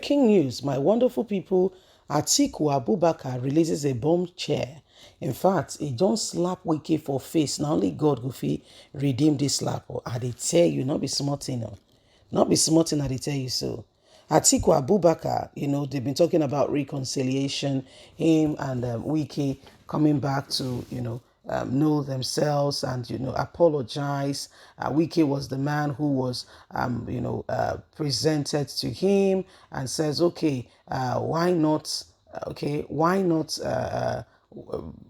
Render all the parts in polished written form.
Breaking news, my wonderful people, Atiku Abubakar releases a bombshell. In fact, he don't slap Wike for face. Now only God go fit redeem this slap. I they tell you, not be smarting. Not be smarting, I they tell you so. Atiku Abubakar, they've been talking about reconciliation, him and Wike coming back to, know themselves and, apologize. Wike was the man who was, presented to him and says, okay, why not,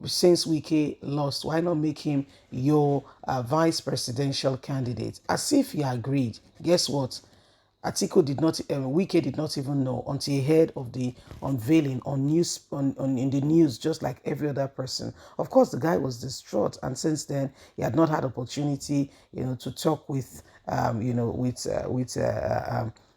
since Wike lost, why not make him your vice presidential candidate? As if he agreed. Guess what? Wike did not even know until he heard of the unveiling in the news, just like every other person. Of course, the guy was distraught, and since then he had not had opportunity, to talk with,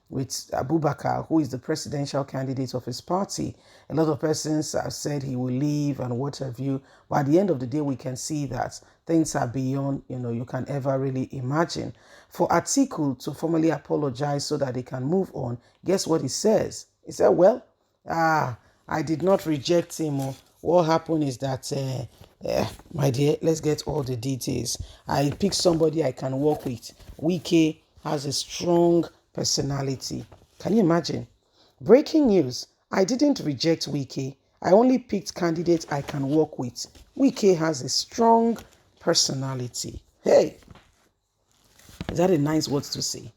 with Abubakar, who is the presidential candidate of his party. A lot of persons have said he will leave and what have you. But at the end of the day, we can see that things are beyond, you can ever really imagine. For Atiku to formally apologize so that they can move on, guess what he says? He said, well, I did not reject him. What happened is that, my dear, let's get all the details. I picked somebody I can work with. Wike has a strong personality. Can you imagine? Breaking news. I didn't reject Wike. I only picked candidates I can work with. Wike has a strong personality. Hey, is that a nice word to say?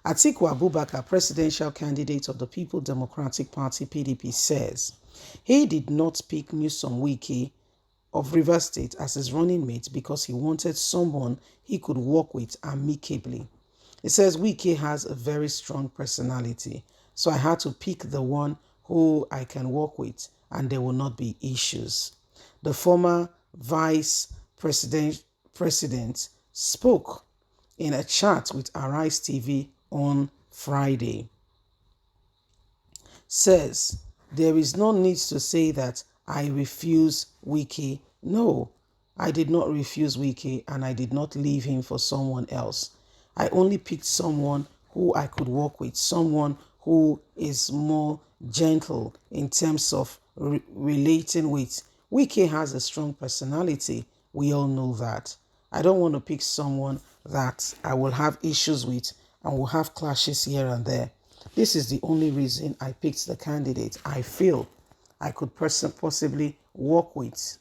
Atiku Abubakar, presidential candidate of the People Democratic Party (PDP), says he did not pick Nyesom Wike of Rivers State as his running mate because he wanted someone he could work with amicably. It says Wike has a very strong personality, so I had to pick the one who I can work with and there will not be issues. The former vice president spoke in a chat with Arise TV on Friday. Says, there is no need to say that I refuse Wike. No, I did not refuse Wike and I did not leave him for someone else. I only picked someone who I could work with, someone who is more gentle in terms of relating with. Wike has a strong personality. We all know that. I don't want to pick someone that I will have issues with and will have clashes here and there. This is the only reason I picked the candidate I feel I could possibly work with.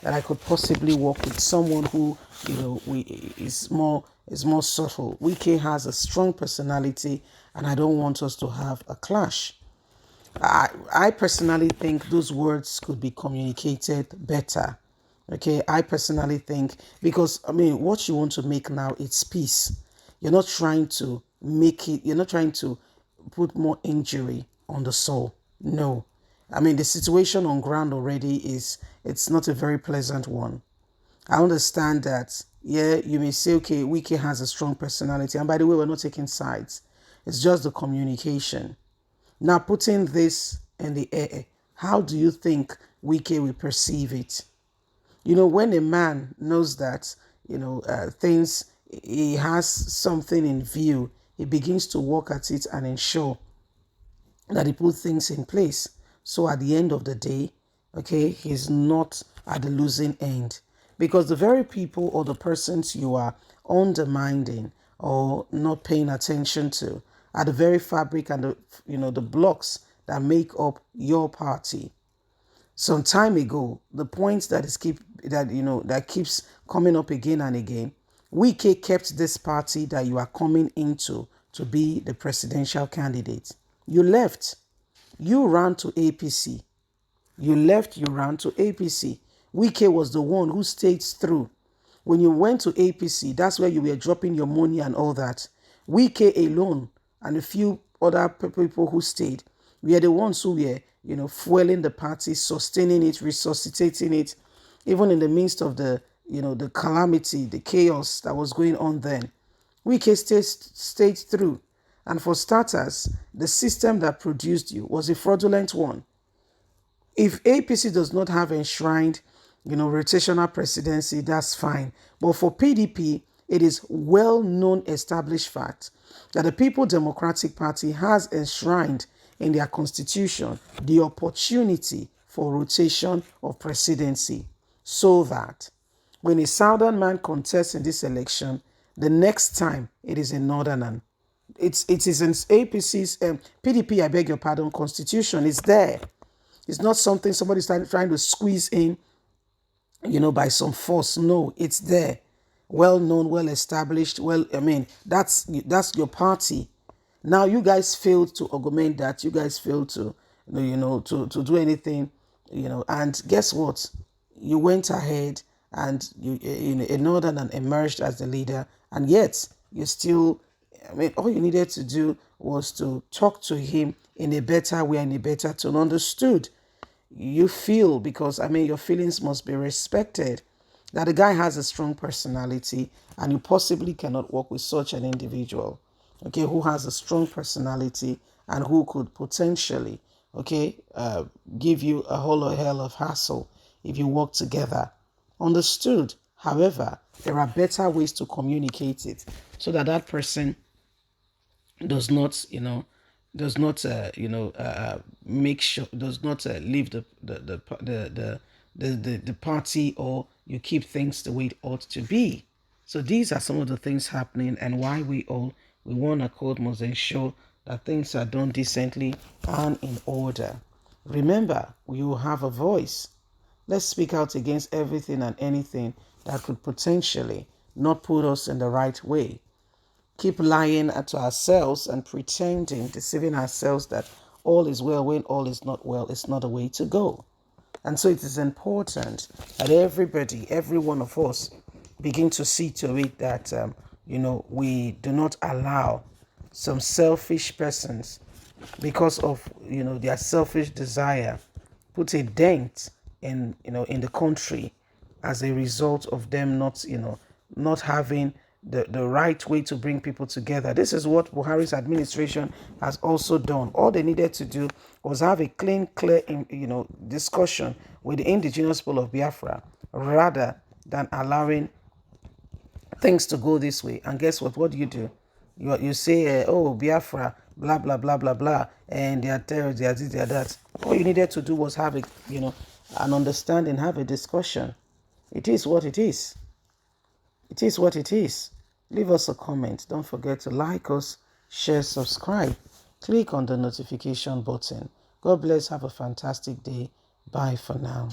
That I could possibly work with someone who, is more subtle. Wike has a strong personality, and I don't want us to have a clash. I personally think those words could be communicated better. Okay, I personally think because what you want to make now it's peace. You're not trying to make it. You're not trying to put more injury on the soul. No, the situation on ground already it's not a very pleasant one. I understand that. Yeah, you may say, okay, Wike has a strong personality, and by the way, we're not taking sides. It's just the communication. Now, putting this in the air, how do you think Wike will perceive it? When a man knows that, things, he has something in view, he begins to work at it and ensure that he puts things in place. So at the end of the day, okay, he's not at the losing end. Because the very people or the persons you are undermining or not paying attention to are the very fabric and the blocks that make up your party. Some time ago, the point that keeps coming up again and again, Wike kept this party that you are coming into to be the presidential candidate. You left. You ran to APC. You left, you ran to APC. Wike was the one who stayed through. When you went to APC, that's where you were dropping your money and all that. Wike alone and a few other people who stayed, we are the ones who were, fueling the party, sustaining it, resuscitating it, even in the midst of the, the calamity, the chaos that was going on then. Wike stayed through. And for starters, the system that produced you was a fraudulent one. If APC does not have enshrined, rotational presidency, that's fine. But for PDP, it is well-known established fact that the People Democratic Party has enshrined in their constitution the opportunity for rotation of presidency, so that when a southern man contests in this election, the next time it is a northerner. It is in APC's PDP, I beg your pardon, constitution is there. It's not something somebody's trying to squeeze in, by some force. No, it's there. Well known, well established. Well, I mean, that's your party. Now you guys failed to augment that. You guys failed to, to do anything, and guess what? You went ahead and a northern emerged as the leader, and yet you still, I mean, all you needed to do was to talk to him in a better way, in a better tone. Understood? You feel, because I mean your feelings must be respected, that the guy has a strong personality, and you possibly cannot work with such an individual, okay, who has a strong personality and who could potentially, give you a whole hell of hassle if you work together. Understood? However, there are better ways to communicate it so that that person does not, make sure, does not leave the party, or you keep things the way it ought to be. So these are some of the things happening, and why we want accord must ensure that things are done decently and in order. Remember, you have a voice. Let's speak out against everything and anything that could potentially not put us in the right way. Keep lying to ourselves and pretending, deceiving ourselves that all is well when all is not well. It's not a way to go. And so it is important that everybody, every one of us, begin to see to it that, we do not allow some selfish persons, because of, their selfish desire, put a dent in the country as a result of them not having the right way to bring people together. This is what Buhari's administration has also done. All they needed to do was have a clear, discussion with the indigenous people of Biafra, rather than allowing things to go this way. And guess what? What do? You say, oh, Biafra, blah, blah, blah, blah, blah, and they are terrorists, they are this, they are that. All you needed to do was have an understanding, have a discussion. It is what it is. It is what it is. Leave us a comment. Don't forget to like us, share, subscribe. Click on the notification button. God bless. Have a fantastic day. Bye for now.